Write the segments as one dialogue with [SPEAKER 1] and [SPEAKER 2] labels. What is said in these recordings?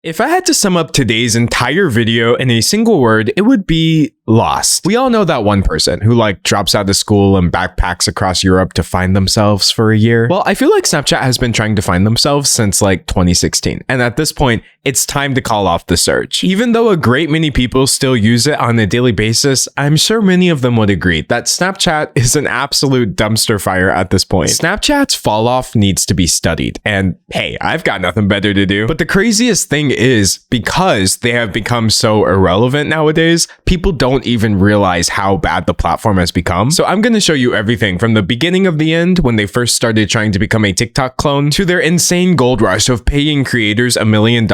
[SPEAKER 1] If I had to sum up today's entire video in a single word, it would be lost. We all know that one person who drops out of school and backpacks across Europe to find themselves for a year. Well, I feel like Snapchat has been trying to find themselves since 2016. And at this point, it's time to call off the search. Even though a great many people still use it on a daily basis, I'm sure many of them would agree that Snapchat is an absolute dumpster fire at this point. Snapchat's fall off needs to be studied. And hey, I've got nothing better to do. But the craziest thing is, because they have become so irrelevant nowadays, people don't even realize how bad the platform has become. So I'm going to show you everything from the beginning of the end, when they first started trying to become a TikTok clone, to their insane gold rush of paying creators $1 million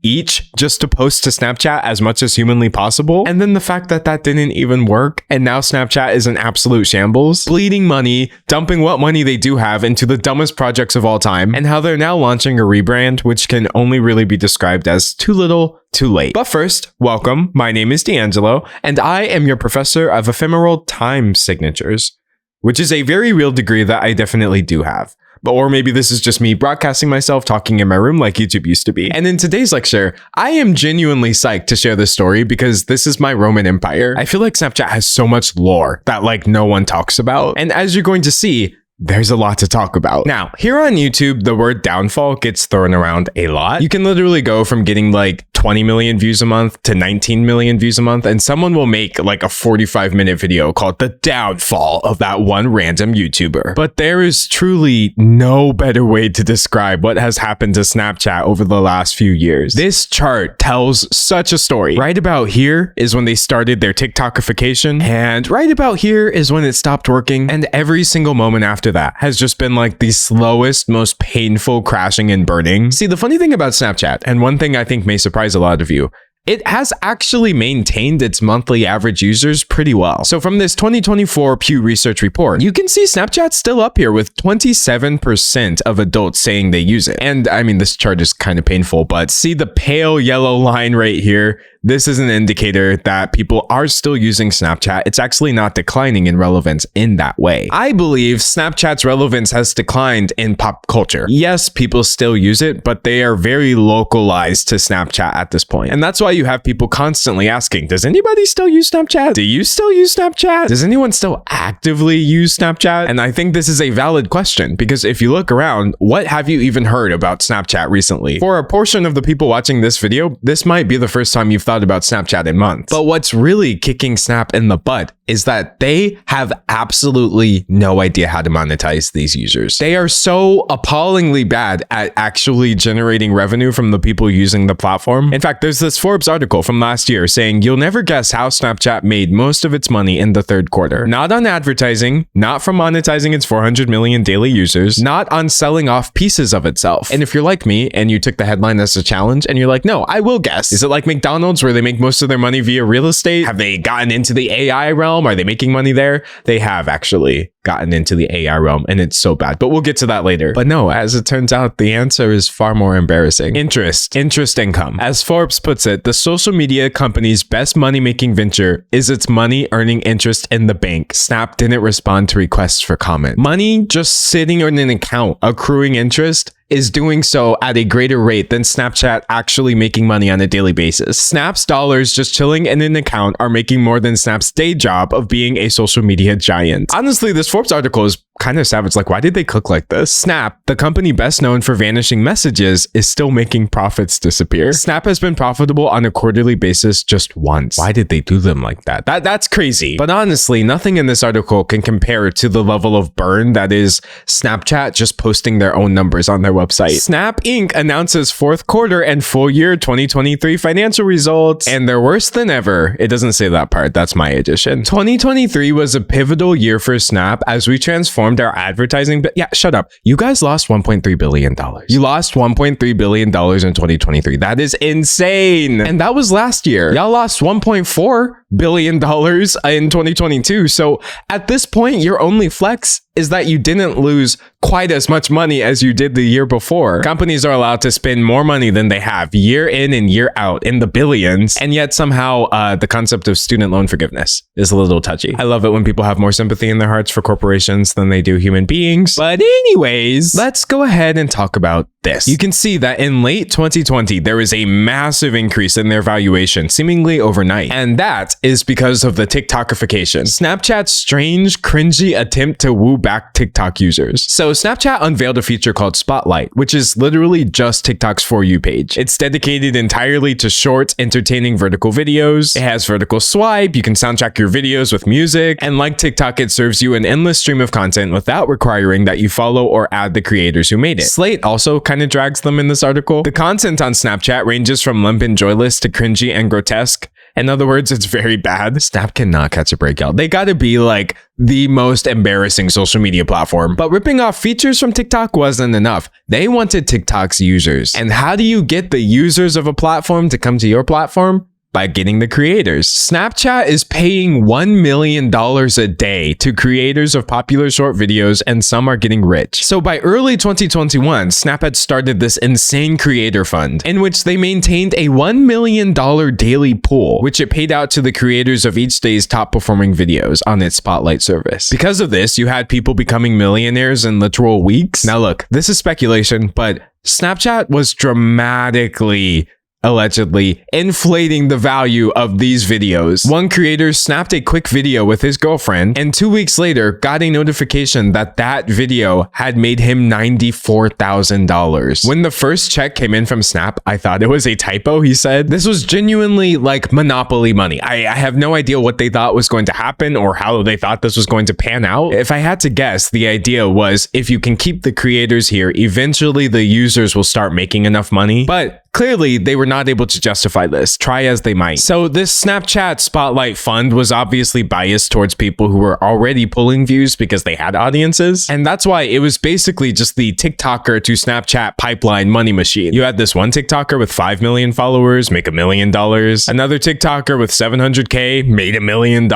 [SPEAKER 1] each just to post to Snapchat as much as humanly possible. And then the fact that that didn't even work, and now Snapchat is an absolute shambles, bleeding money, dumping what money they do have into the dumbest projects of all time, and how they're now launching a rebrand, which can only really be described as too little, too late. But first, welcome. My name is D'Angelo, and I am your professor of ephemeral time signatures, which is a very real degree that I definitely do have. Or maybe this is just me broadcasting myself talking in my room like YouTube used to be. And in today's lecture, I am genuinely psyched to share this story because this is my Roman Empire. I feel like Snapchat has so much lore that no one talks about. And as you're going to see, there's a lot to talk about. Now, here on YouTube, the word downfall gets thrown around a lot. You can literally go from getting 20 million views a month to 19 million views a month, and someone will make a 45-minute video called the downfall of that one random YouTuber. But there is truly no better way to describe what has happened to Snapchat over the last few years. This chart tells such a story. Right about here is when they started their TikTokification, and right about here is when it stopped working, and every single moment after that has just been the slowest, most painful crashing and burning. See, the funny thing about Snapchat, and one thing I think may surprise a lot of you, it has actually maintained its monthly average users pretty well. So from this 2024 Pew Research report, you can see Snapchat's still up here with 27% of adults saying they use it. And I mean, this chart is kind of painful, but see the pale yellow line right here? This is an indicator that people are still using Snapchat. It's actually not declining in relevance in that way. I believe Snapchat's relevance has declined in pop culture. Yes, people still use it, but they are very localized to Snapchat at this point. And that's why you have people constantly asking, does anybody still use Snapchat? Do you still use Snapchat? Does anyone still actively use Snapchat? And I think this is a valid question, because if you look around, what have you even heard about Snapchat recently? For a portion of the people watching this video, this might be the first time you've thought about Snapchat in months. But what's really kicking Snap in the butt is that they have absolutely no idea how to monetize these users. They are so appallingly bad at actually generating revenue from the people using the platform. In fact, there's this Forbes article from last year saying, you'll never guess how Snapchat made most of its money in the third quarter. Not on advertising, not from monetizing its 400 million daily users, not on selling off pieces of itself. And if you're like me and you took the headline as a challenge and you're like, no, I will guess. Is it like McDonald's where they make most of their money via real estate? Have they gotten into the AI realm? Are they making money there? They have actually gotten into the AI realm, and it's so bad, but we'll get to that later. But no, as it turns out, the answer is far more embarrassing. Interest income. As Forbes puts it, the social media company's best money-making venture is its money earning interest in the bank. Snap didn't respond to requests for comment. Money just sitting in an account, accruing interest, is doing so at a greater rate than Snapchat actually making money on a daily basis. Snap's dollars just chilling in an account are making more than Snap's day job of being a social media giant. Honestly, this Forbes article is kind of savage. Why did they cook like this? Snap, the company best known for vanishing messages, is still making profits disappear. Snap has been profitable on a quarterly basis just once. Why did they do them like that? That's crazy. But honestly, nothing in this article can compare to the level of burn that is Snapchat just posting their own numbers on their website. Snap Inc. announces fourth quarter and full year 2023 financial results, and they're worse than ever. It doesn't say that part. That's my addition. 2023 was a pivotal year for Snap as we transformed our advertising. But yeah, shut up. You guys lost $1.3 billion. You lost $1.3 billion in 2023. That is insane. And that was last year. Y'all lost 1.4 billion in 2022. So at this point, your only flex is that you didn't lose quite as much money as you did the year before. Companies are allowed to spend more money than they have year in and year out in the billions. And yet somehow the concept of student loan forgiveness is a little touchy. I love it when people have more sympathy in their hearts for corporations than they do human beings. But anyways, let's go ahead and talk about this. You can see that in late 2020, there is a massive increase in their valuation, seemingly overnight. And that is because of the TikTokification. Snapchat's strange, cringy attempt to woo back TikTok users. So Snapchat unveiled a feature called Spotlight, which is literally just TikTok's For You page. It's dedicated entirely to short, entertaining vertical videos. It has vertical swipe, you can soundtrack your videos with music, and like TikTok, it serves you an endless stream of content without requiring that you follow or add the creators who made it. Slate also kind of drags them in this article. The content on Snapchat ranges from limp and joyless to cringy and grotesque. In other words, it's very bad. Snap cannot catch a break, y'all. They gotta be like the most embarrassing social media platform. But ripping off features from TikTok wasn't enough. They wanted TikTok's users. And how do you get the users of a platform to come to your platform? By getting the creators. Snapchat is paying $1 million a day to creators of popular short videos, and some are getting rich. So by early 2021, Snap had started this insane creator fund in which they maintained a $1 million daily pool, which it paid out to the creators of each day's top performing videos on its Spotlight service. Because of this, you had people becoming millionaires in literal weeks. Now look, this is speculation, but Snapchat was dramatically allegedly inflating the value of these videos. One creator snapped a quick video with his girlfriend and 2 weeks later got a notification that that video had made him $94,000. When the first check came in from Snap, I thought it was a typo, he said. This was genuinely like monopoly money. I have no idea what they thought was going to happen or how they thought this was going to pan out. If I had to guess, the idea was if you can keep the creators here, eventually the users will start making enough money. But clearly, they were not able to justify this, try as they might. So this Snapchat Spotlight fund was obviously biased towards people who were already pulling views because they had audiences. And that's why it was basically just the TikToker to Snapchat pipeline money machine. You had this one TikToker with 5 million followers make $1 million. Another TikToker with 700K made $1 million.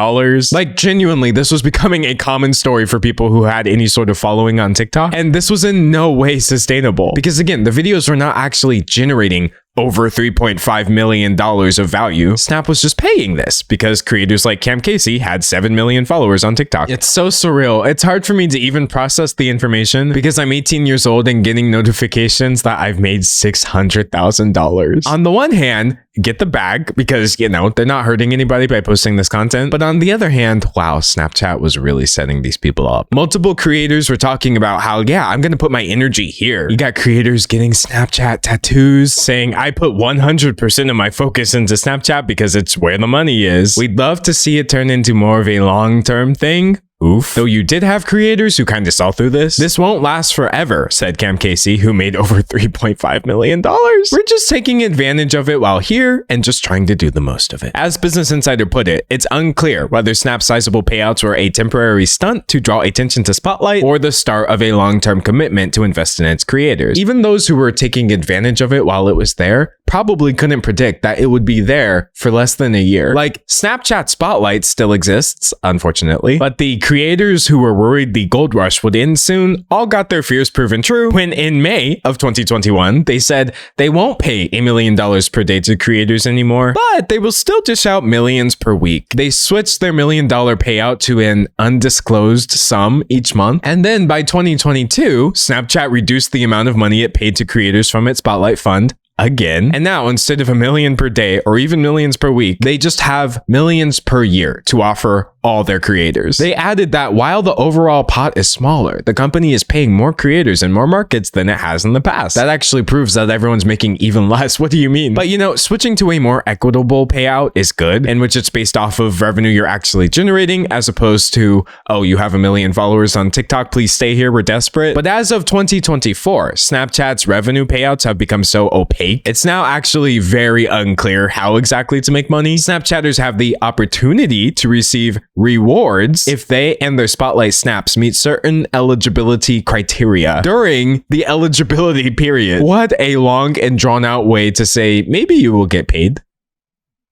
[SPEAKER 1] Like genuinely, this was becoming a common story for people who had any sort of following on TikTok. And this was in no way sustainable because again, the videos were not actually generating over $3.5 million of value. Snap was just paying this because creators like Cam Casey had 7 million followers on TikTok. It's so surreal. It's hard for me to even process the information because I'm 18 years old and getting notifications that I've made $600,000. On the one hand, get the bag because, you know, they're not hurting anybody by posting this content. But on the other hand, wow, Snapchat was really setting these people up. Multiple creators were talking about how, yeah, I'm going to put my energy here. You got creators getting Snapchat tattoos saying, I put 100% of my focus into Snapchat because it's where the money is. We'd love to see it turn into more of a long-term thing. Oof. Though you did have creators who kind of saw through this. This won't last forever, said Cam Casey, who made over $3.5 million. We're just taking advantage of it while here and just trying to do the most of it. As Business Insider put it, it's unclear whether Snap's sizable payouts were a temporary stunt to draw attention to Spotlight or the start of a long-term commitment to invest in its creators. Even those who were taking advantage of it while it was there probably couldn't predict that it would be there for less than a year. Like, Snapchat Spotlight still exists, unfortunately, but the creators who were worried the gold rush would end soon all got their fears proven true when in May of 2021, they said they won't pay $1 million per day to creators anymore, but they will still dish out millions per week. They switched their $1 million payout to an undisclosed sum each month. And then by 2022, Snapchat reduced the amount of money it paid to creators from its Spotlight fund again. And now instead of $1 million per day or even millions per week, they just have millions per year to offer all their creators. They added that while the overall pot is smaller, the company is paying more creators in more markets than it has in the past. That actually proves that everyone's making even less. What do you mean? But you know, switching to a more equitable payout is good, in which it's based off of revenue you're actually generating as opposed to, oh, you have 1 million followers on TikTok, please stay here, we're desperate. But as of 2024, Snapchat's revenue payouts have become so opaque, it's now actually very unclear how exactly to make money. Snapchatters have the opportunity to receive rewards if they and their Spotlight snaps meet certain eligibility criteria during the eligibility period. What a long and drawn out way to say maybe you will get paid.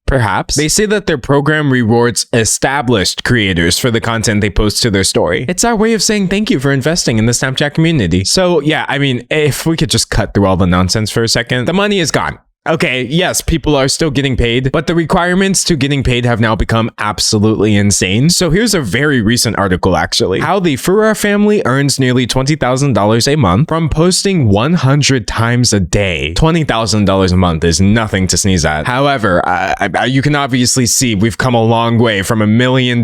[SPEAKER 1] Perhaps. They say that their program rewards established creators for the content they post to their story. It's our way of saying thank you for investing in the Snapchat community. So yeah, I mean, if we could just cut through all the nonsense for a second, the money is gone. Okay, yes, people are still getting paid, but the requirements to getting paid have now become absolutely insane. So here's a very recent article, actually. How the Furrer family earns nearly $20,000 a month from posting 100 times a day. $20,000 a month is nothing to sneeze at. However, you can obviously see we've come a long way from $1 million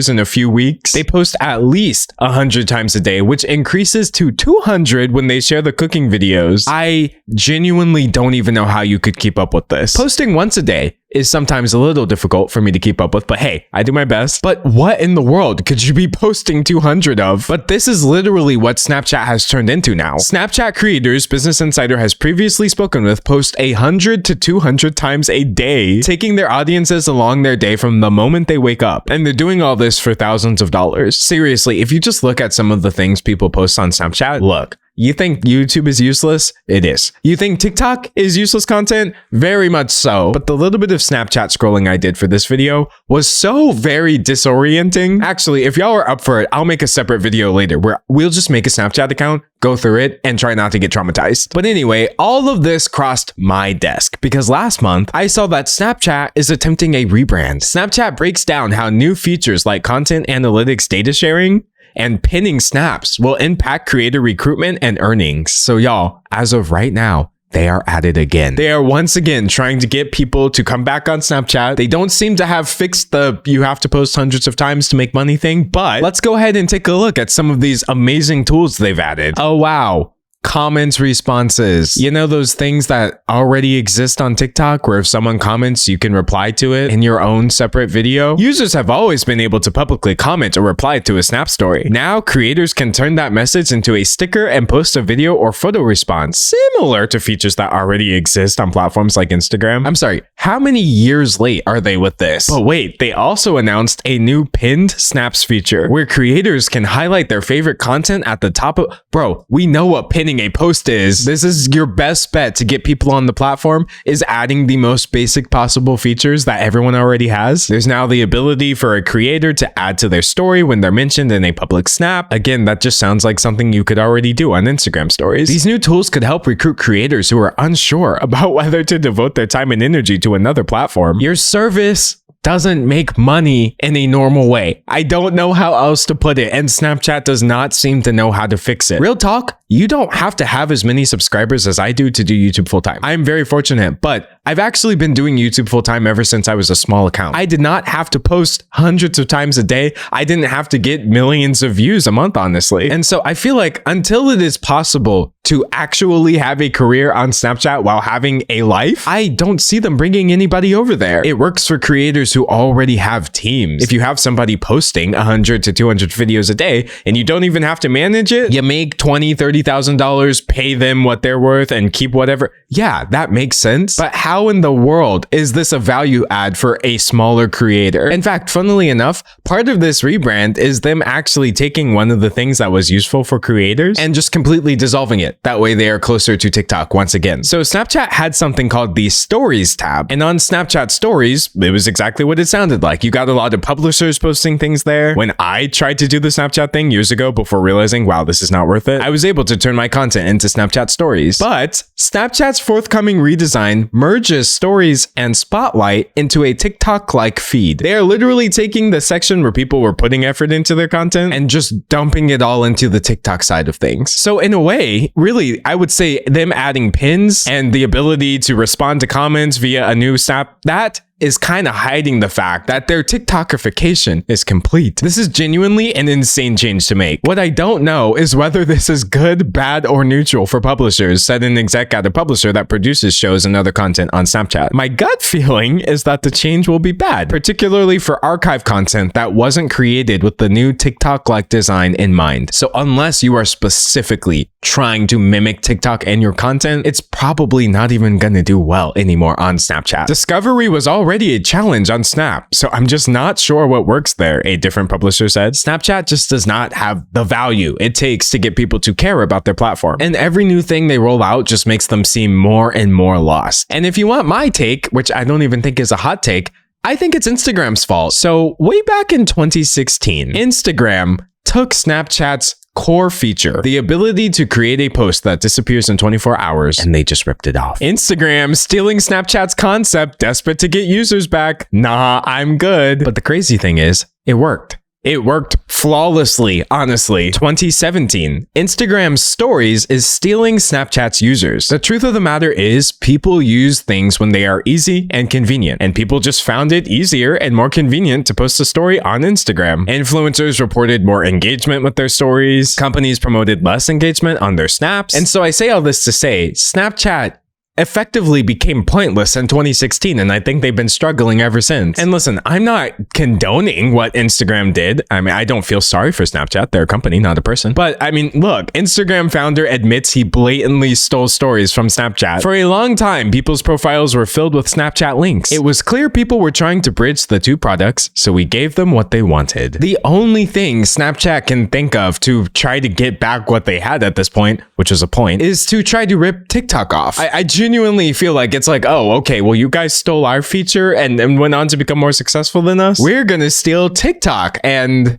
[SPEAKER 1] in a few weeks. They post at least 100 times a day, which increases to 200 when they share the cooking videos. I genuinely don't even know how you could keep up with this. Posting once a day is sometimes a little difficult for me to keep up with, but hey, I do my best. But what in the world could you be posting 200 of? But this is literally what Snapchat has turned into now. Snapchat creators Business Insider has previously spoken with post 100 to 200 times a day, taking their audiences along their day from the moment they wake up. And they're doing all this for thousands of dollars. Seriously, if you just look at some of the things people post on Snapchat, look. You think YouTube is useless? It is. You think TikTok is useless content? Very much so. But the little bit of Snapchat scrolling I did for this video was so very disorienting. Actually, if y'all are up for it, I'll make a separate video later where we'll just make a Snapchat account, go through it, and try not to get traumatized. But anyway, all of this crossed my desk because last month I saw that Snapchat is attempting a rebrand. Snapchat breaks down how new features like content analytics, data sharing, and pinning snaps will impact creator recruitment and earnings. So y'all, as of right now, they are at it again. They are once again trying to get people to come back on Snapchat. They don't seem to have fixed the you have to post hundreds of times to make money thing, but let's go ahead and take a look at some of these amazing tools they've added. Oh wow. Comments responses. You know those things that already exist on TikTok where if someone comments, you can reply to it in your own separate video? Users have always been able to publicly comment or reply to a Snap story. Now, creators can turn that message into a sticker and post a video or photo response, similar to features that already exist on platforms like Instagram. I'm sorry, how many years late are they with this? But wait, they also announced a new pinned snaps feature where creators can highlight their favorite content at the top of... Bro, we know what pinning a post is. This is your best bet to get people on the platform, is adding the most basic possible features that everyone already has. There's now the ability for a creator to add to their story when they're mentioned in a public snap. Again, that just sounds like something you could already do on Instagram stories. These new tools could help recruit creators who are unsure about whether to devote their time and energy to another platform. Your service doesn't make money in a normal way. I don't know how else to put it, and Snapchat does not seem to know how to fix it. Real talk, you don't have to have as many subscribers as I do to do YouTube full-time. I am very fortunate, but I've actually been doing YouTube full-time ever since I was a small account. I did not have to post hundreds of times a day. I didn't have to get millions of views a month, honestly. And so I feel like until it is possible to actually have a career on Snapchat while having a life, I don't see them bringing anybody over there. It works for creators who already have teams. If you have somebody posting 100 to 200 videos a day and you don't even have to manage it, you make $20,000, $30,000, pay them what they're worth and keep whatever. Yeah, that makes sense. But how in the world is this a value add for a smaller creator? In fact, funnily enough, part of this rebrand is them actually taking one of the things that was useful for creators and just completely dissolving it. That way they are closer to TikTok once again. So Snapchat had something called the Stories tab. And on Snapchat Stories, it was exactly what it sounded like. You got a lot of publishers posting things there. When I tried to do the Snapchat thing years ago before realizing, wow, this is not worth it, I was able to turn my content into Snapchat Stories. But Snapchat's forthcoming redesign merges Stories and Spotlight into a TikTok-like feed. They are literally taking the section where people were putting effort into their content and just dumping it all into the TikTok side of things. So in a way, really, I would say them adding pins and the ability to respond to comments via a new snap, that is kind of hiding the fact that their TikTokification is complete. This is genuinely an insane change to make. What I don't know is whether this is good, bad, or neutral for publishers, said an exec at a publisher that produces shows and other content on Snapchat. My gut feeling is that the change will be bad, particularly for archive content that wasn't created with the new TikTok-like design in mind. So unless you are specifically trying to mimic TikTok and your content, it's probably not even gonna do well anymore on Snapchat. Discovery was already already a challenge on Snap, so I'm just not sure what works there, a different publisher said. Snapchat just does not have the value it takes to get people to care about their platform. And every new thing they roll out just makes them seem more and more lost. And if you want my take, which I don't even think is a hot take, I think it's Instagram's fault. So way back in 2016, Instagram took Snapchat's core feature, the ability to create a post that disappears in 24 hours, and they just ripped it off. Instagram stealing Snapchat's concept, desperate to get users back. Nah, I'm good. But the crazy thing is, it worked. It worked flawlessly, honestly. 2017, Instagram Stories is stealing Snapchat's users. The truth of the matter is, people use things when they are easy and convenient, and people just found it easier and more convenient to post a story on Instagram. Influencers reported more engagement with their stories. Companies promoted less engagement on their snaps. And so I say all this to say, Snapchat effectively became pointless in 2016, and I think they've been struggling ever since. And listen, I'm not condoning what Instagram did. I mean, I don't feel sorry for Snapchat. They're a company, not a person. But I mean, look, Instagram founder admits he blatantly stole stories from Snapchat. For a long time, people's profiles were filled with Snapchat links. It was clear people were trying to bridge the two products, so we gave them what they wanted. The only thing Snapchat can think of to try to get back what they had at this point, which was a point, is to try to rip TikTok off. I genuinely feel like it's like, oh, okay, well, you guys stole our feature and went on to become more successful than us. We're gonna steal TikTok and...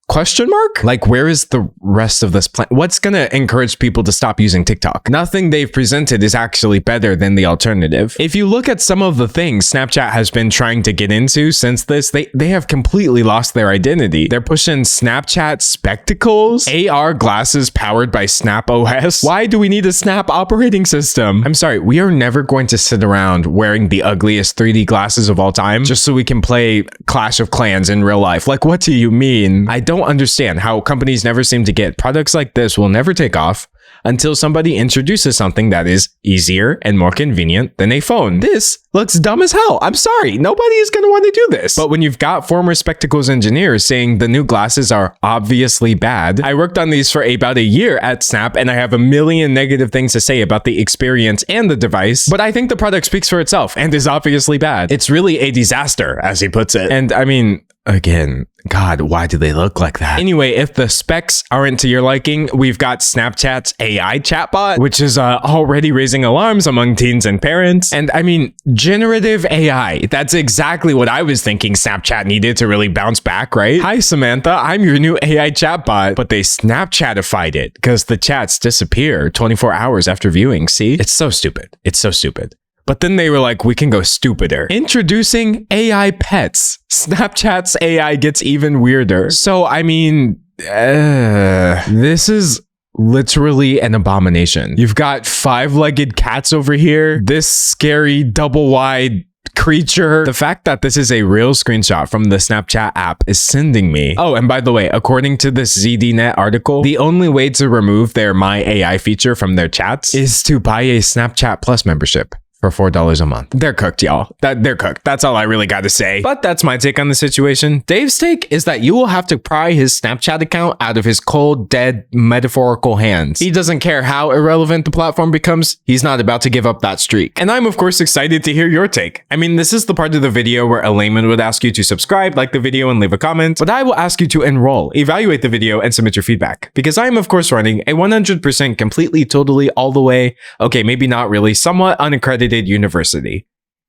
[SPEAKER 1] question mark? Like, where is the rest of this plan? What's gonna encourage people to stop using TikTok? Nothing they've presented is actually better than the alternative. If you look at some of the things Snapchat has been trying to get into since this, they have completely lost their identity. They're pushing Snapchat spectacles, AR glasses powered by Snap OS. Why do we need a Snap operating system? I'm sorry, we are never going to sit around wearing the ugliest 3D glasses of all time just so we can play Clash of Clans in real life. Like, what do you mean? I don't understand how companies never seem to get products like this will never take off until somebody introduces something that is easier and more convenient than a phone. This looks dumb as hell. I'm sorry. Nobody is going to want to do this. But when you've got former spectacles engineers saying the new glasses are obviously bad, I worked on these for about a year at Snap, and I have a million negative things to say about the experience and the device, but I think the product speaks for itself and is obviously bad. It's really a disaster, as he puts it. And I mean, again, God, why do they look like that? Anyway, if the specs aren't to your liking, we've got Snapchat's AI chatbot, which is already raising alarms among teens and parents. And I mean, generative AI, that's exactly what I was thinking Snapchat needed to really bounce back, right? Hi, Samantha, I'm your new AI chatbot. But they Snapchatified it because the chats disappear 24 hours after viewing. See? It's so stupid. It's so stupid. But then they were like, we can go stupider. Introducing AI pets. Snapchat's AI gets even weirder. So, I mean, this is literally an abomination. You've got five-legged cats over here. This scary double-wide creature. The fact that this is a real screenshot from the Snapchat app is sending me. Oh, and by the way, according to this ZDNet article, the only way to remove their My AI feature from their chats is to buy a Snapchat Plus membership for $4 a month. They're cooked, y'all. They're cooked. That's all I really got to say. But that's my take on the situation. Dave's take is that you will have to pry his Snapchat account out of his cold, dead, metaphorical hands. He doesn't care how irrelevant the platform becomes. He's not about to give up that streak. And I'm, of course, excited to hear your take. I mean, this is the part of the video where a layman would ask you to subscribe, like the video, and leave a comment. But I will ask you to enroll, evaluate the video, and submit your feedback. Because I am, of course, running a 100% completely, totally, all the way, okay, maybe not really, somewhat unaccredited university.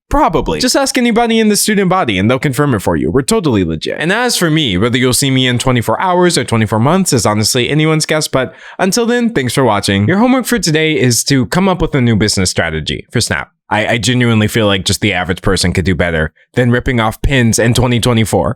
[SPEAKER 1] Probably. Just ask anybody in the student body and they'll confirm it for you. We're totally legit. And as for me, whether you'll see me in 24 hours or 24 months is honestly anyone's guess, but until then, thanks for watching. Your homework for today is to come up with a new business strategy for Snap. I genuinely feel like just the average person could do better than ripping off pins in 2024.